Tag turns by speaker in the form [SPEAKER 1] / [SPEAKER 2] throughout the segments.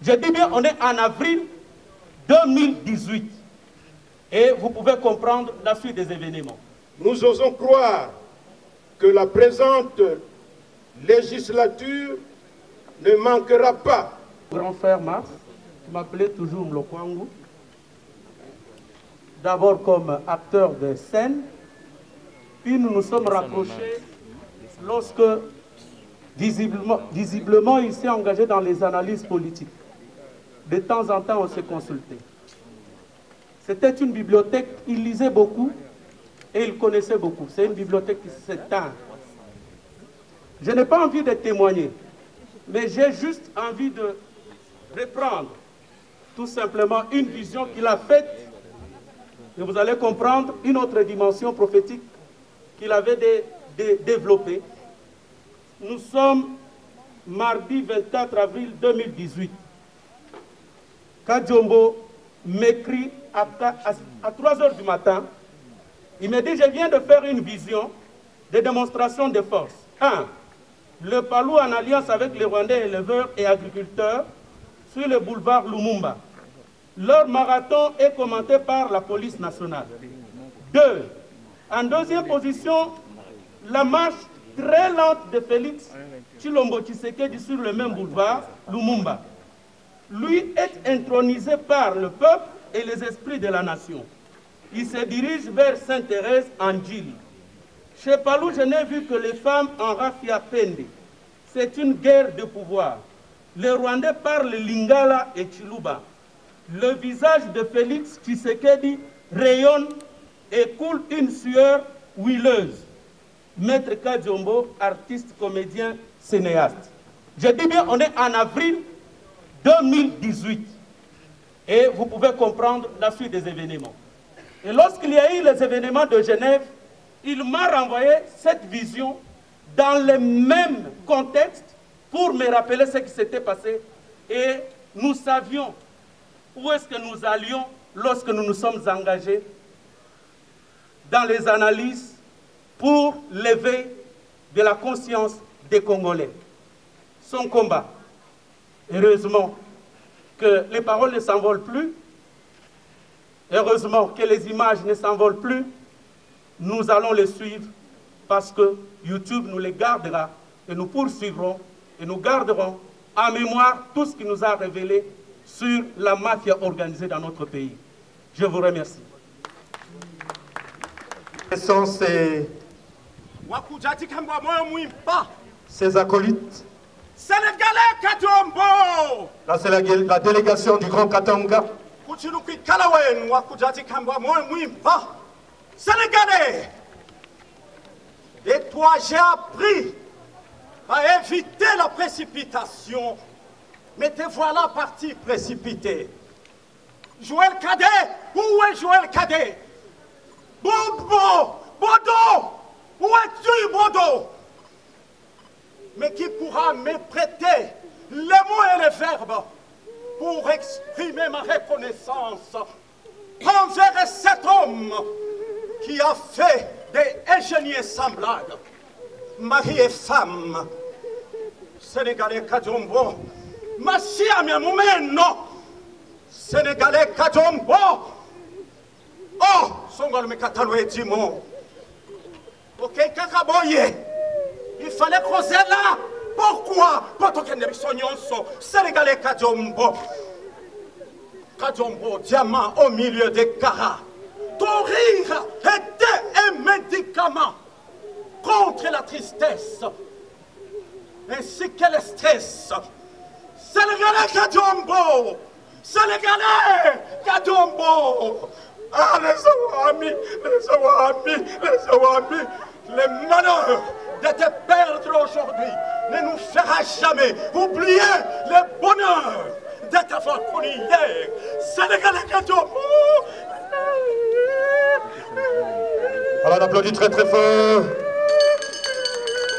[SPEAKER 1] Je dis bien, on est en avril 2018. Et vous pouvez comprendre la suite des événements.
[SPEAKER 2] Nous osons croire que la présente législature ne manquera pas.
[SPEAKER 1] Grand frère Mars, qui m'appelait toujours Mlokwangu, d'abord comme acteur de scène, puis nous nous sommes rapprochés lorsque, visiblement, il s'est engagé dans les analyses politiques. De temps en temps, on s'est consulté. C'était une bibliothèque, il lisait beaucoup et il connaissait beaucoup. C'est une bibliothèque qui s'éteint. Je n'ai pas envie de témoigner, mais j'ai juste envie de reprendre tout simplement une vision qu'il a faite, et vous allez comprendre une autre dimension prophétique qu'il avait développée. Nous sommes mardi 24 avril 2018. Kajombo m'écrit à 3 heures du matin. Il me dit, je viens de faire une vision de démonstration de force. 1. Le Palou en alliance avec les Rwandais éleveurs et agriculteurs sur le boulevard Lumumba. Leur marathon est commenté par la police nationale. 2. En deuxième position, la marche très lente de Félix Tshilombo Tshisekedi sur le même boulevard Lumumba. Lui est intronisé par le peuple et les esprits de la nation. Il se dirige vers Sainte-Thérèse en Djili. Chez Palou, je n'ai vu que les femmes en raffia pende. C'est une guerre de pouvoir. Les Rwandais parlent Lingala et Chiluba. Le visage de Félix Tshisekedi rayonne et coule une sueur huileuse. Maître Kajombo, artiste, comédien, cinéaste. Je dis bien, on est en avril 2018. Et vous pouvez comprendre la suite des événements. Et lorsqu'il y a eu les événements de Genève, il m'a renvoyé cette vision dans le même contexte pour me rappeler ce qui s'était passé. Et nous savions où est-ce que nous allions lorsque nous nous sommes engagés dans les analyses pour l'éveil de la conscience des Congolais. Son combat, heureusement que les paroles ne s'envolent plus, heureusement que les images ne s'envolent plus, nous allons les suivre parce que YouTube nous les gardera et nous poursuivrons et nous garderons en mémoire tout ce qui nous a révélé sur la mafia organisée dans notre pays. Je vous remercie.
[SPEAKER 3] Quels sont ces acolytes?
[SPEAKER 4] Sénégalais Kajombo!
[SPEAKER 3] Là, c'est la délégation du Grand Katanga.
[SPEAKER 4] Sénégalais! Et toi, j'ai appris à éviter la précipitation. Mais te voilà parti précipité. Joël Cadet, où est Joël Cadet? Bobo! Bodo! Où es-tu, Bodo? Mais qui pourra me prêter les mots et les verbes pour exprimer ma reconnaissance envers cet homme qui a fait des ingénieurs semblables, mari et femme. Sénégalais Kajombo, Massia Miamumeno, Sénégalais Kajombo, oh, Songol Mekatalo et Dimo, ok, Kakaboye, il fallait creuser là. Pourquoi? Sénégalais Kajombo, Kajombo, diamant au milieu des caras. Ton rire était un médicament contre la tristesse ainsi que le stress. Sénégalais Kajombo, Sénégalais Kajombo. Ah, les amis, les malheurs de te perdre aujourd'hui ne nous fera jamais oublier le bonheur de t'avoir connu hier. Sénégalais Kajombo.
[SPEAKER 3] Alors on applaudit très très fort.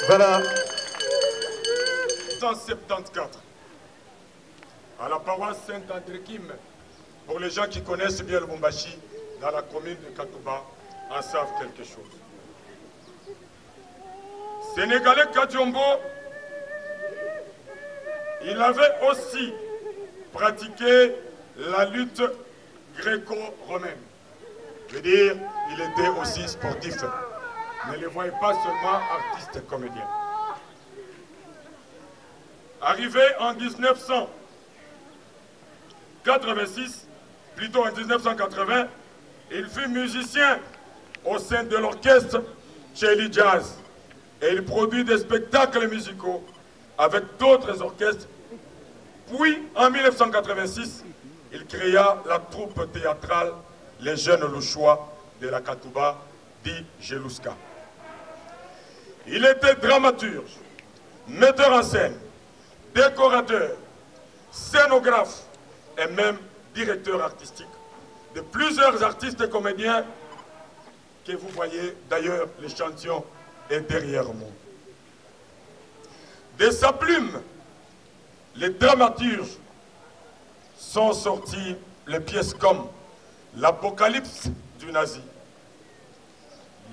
[SPEAKER 3] Voilà.
[SPEAKER 2] 1974, à la paroisse Saint-André-Kim, pour les gens qui connaissent bien le Lubumbashi, dans la commune de Katouba, en savent quelque chose. Sénégalais Kajombo Il avait aussi pratiqué la lutte gréco-romaine. Je veux dire, il était aussi sportif. Ne le voyez pas seulement artiste comédien. Arrivé en 1986, plutôt en 1980, il fut musicien au sein de l'orchestre Chelly Jazz et il produit des spectacles musicaux avec d'autres orchestres. Puis, en 1986, il créa la troupe théâtrale Les Jeunes Louchois de la Katouba, dit Gelouska. Il était dramaturge, metteur en scène, décorateur, scénographe et même directeur artistique de plusieurs artistes et comédiens que vous voyez. D'ailleurs, l'échantillon est derrière moi. De sa plume, les dramaturges sont sortis les pièces comme L'Apocalypse du nazi,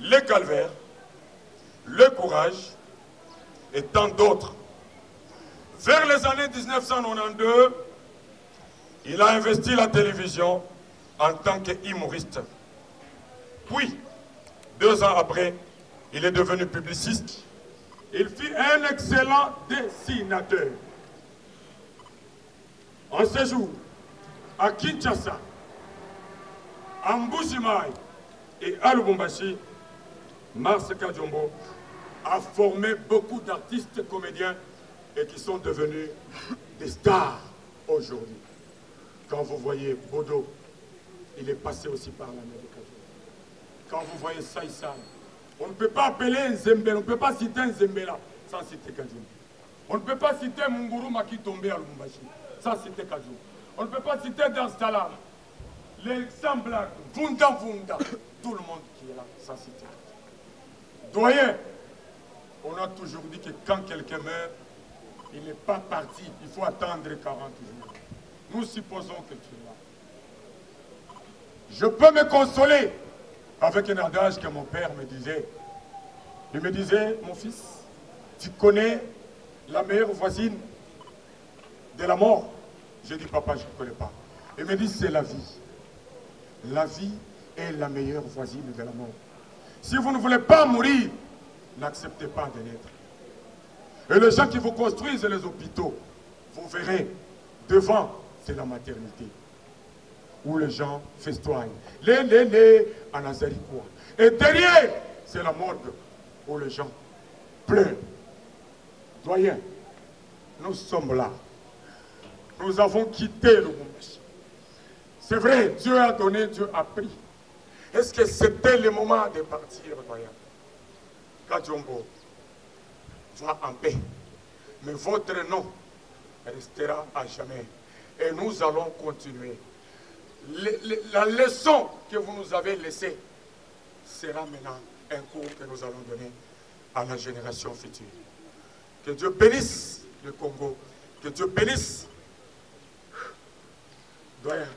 [SPEAKER 2] Le Calvaire, Le Courage et tant d'autres. Vers les années 1992, il a investi la télévision en tant qu'humoriste. Puis, 2 ans après, il est devenu publiciste. Il fut un excellent dessinateur. En séjour à Kinshasa, à Mbujimaï et à Lubumbashi, Mars Kadiombo a formé beaucoup d'artistes comédiens et qui sont devenus des stars aujourd'hui. Quand vous voyez Bodo, il est passé aussi par la mer de Kadiombo. Quand vous voyez Saïsan, on ne peut pas appeler un Zembela, on ne peut pas citer un Zembela sans citer Kadiombo. On ne peut pas citer Munguru Maki tombé à Lubumbashi sans citer Kadiombo. On ne peut pas citer Dar es Salaam, les semblables, Vunda Vunda, tout le monde qui est là sans citer Kadiombo. Doyen, on a toujours dit que quand quelqu'un meurt, il n'est pas parti, il faut attendre 40 jours. Nous supposons que tu es là. Je peux me consoler avec un adage que mon père me disait. Il me disait, mon fils, tu connais la meilleure voisine de la mort? J'ai dit, papa, je ne connais pas. Il me dit, c'est la vie. La vie est la meilleure voisine de la mort. Si vous ne voulez pas mourir, n'acceptez pas de naître. Et les gens qui vous construisent les hôpitaux, vous verrez, devant, c'est la maternité, où les gens festoient. Les, à Nazarikoua. Et derrière, c'est la morgue, où les gens pleurent. Doyen, nous sommes là. Nous avons quitté le monde. C'est vrai, Dieu a donné, Dieu a pris. Est-ce que c'était le moment de partir, doyen? Kadiombo va en paix. Mais votre nom restera à jamais. Et nous allons continuer. La leçon que vous nous avez laissée sera maintenant un cours que nous allons donner à la génération future. Que Dieu bénisse le Congo. Que Dieu bénisse. Doyen,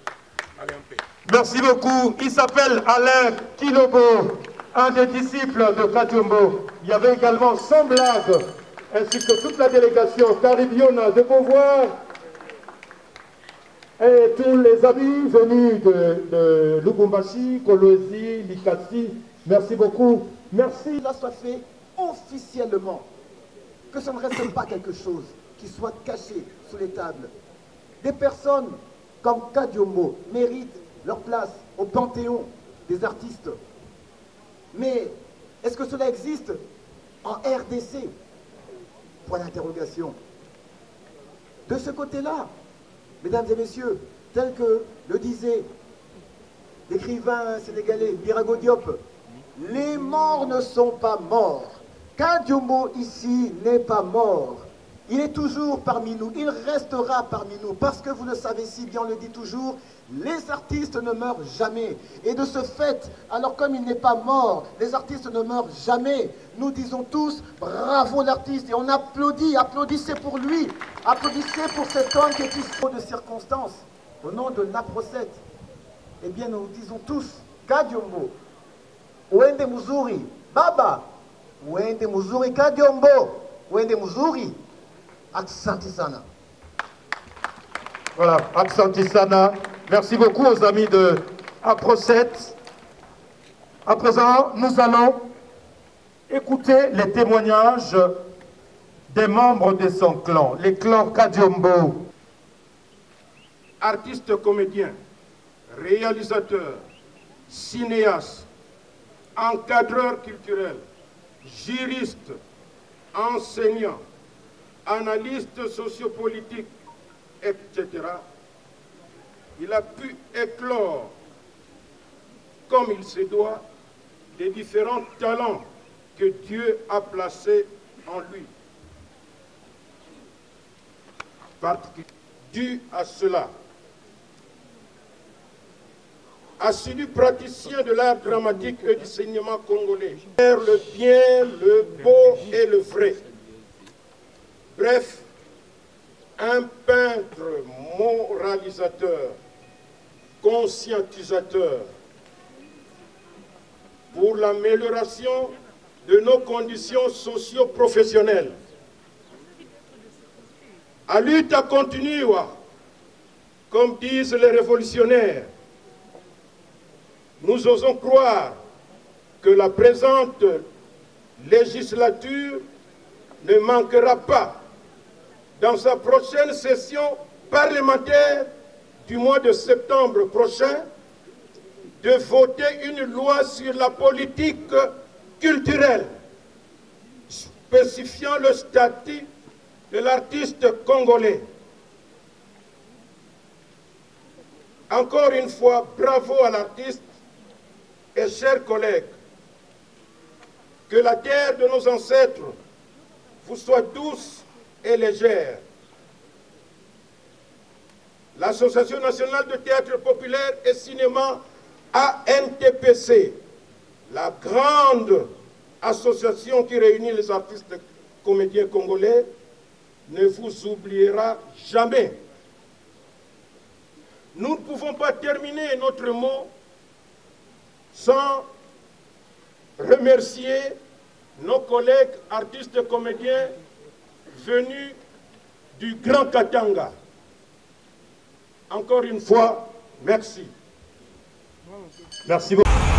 [SPEAKER 2] allez en paix.
[SPEAKER 3] Merci beaucoup. Il s'appelle Alain Kilobo, un des disciples de Kadiombo. Il y avait également son blague, ainsi que toute la délégation Caribiona de Beauvoir et tous les amis venus de Lubumbashi, Kolwezi, Likasi. Merci beaucoup. Merci.
[SPEAKER 5] Cela soit fait officiellement. Que ça ne reste pas quelque chose qui soit caché sous les tables. Des personnes comme Kadiombo méritent leur place au panthéon des artistes. Mais est-ce que cela existe en RDC? Point d'interrogation. De ce côté-là, mesdames et messieurs, tel que le disait l'écrivain sénégalais Birago Diop, les morts ne sont pas morts. Kadiombo ici n'est pas mort. Il est toujours parmi nous, il restera parmi nous, parce que vous le savez si bien, on le dit toujours, les artistes ne meurent jamais. Et de ce fait, alors comme il n'est pas mort, les artistes ne meurent jamais, nous disons tous, bravo l'artiste, et on applaudit, applaudissez pour lui, applaudissez pour cet homme qui est issu de circonstances, au nom de l'Aprocète. Eh bien, nous disons tous, Kadiombo, Wende Muzuri, Baba, Wende Muzuri Kadiombo, Wende Muzuri, Asante sana.
[SPEAKER 3] Voilà, Aksantisana. Merci beaucoup aux amis de Aprocet. À présent, nous allons écouter les témoignages des membres de son clan, les clans Kadiombo.
[SPEAKER 6] Artistes comédiens, réalisateurs, cinéastes, encadreurs culturels, juristes, enseignants, analystes sociopolitiques, etc. Il a pu éclore, comme il se doit, les différents talents que Dieu a placés en lui. Dû à cela, assidu praticien de l'art dramatique et du cinéma congolais, faire le bien, le beau et le vrai. Bref, un peintre moralisateur, conscientisateur, pour l'amélioration de nos conditions socio-professionnelles. À lutte à continuer, comme disent les révolutionnaires, nous osons croire que la présente législature ne manquera pas, dans sa prochaine session parlementaire du mois de septembre prochain, de voter une loi sur la politique culturelle, spécifiant le statut de l'artiste congolais. Encore une fois, bravo à l'artiste et chers collègues. Que la terre de nos ancêtres vous soit douce et légère. L'Association nationale de théâtre populaire et cinéma ANTPC, la grande association qui réunit les artistes comédiens congolais, ne vous oubliera jamais. Nous ne pouvons pas terminer notre mot sans remercier nos collègues artistes comédiens venus du Grand Katanga. Encore une fois, merci.
[SPEAKER 3] Merci beaucoup.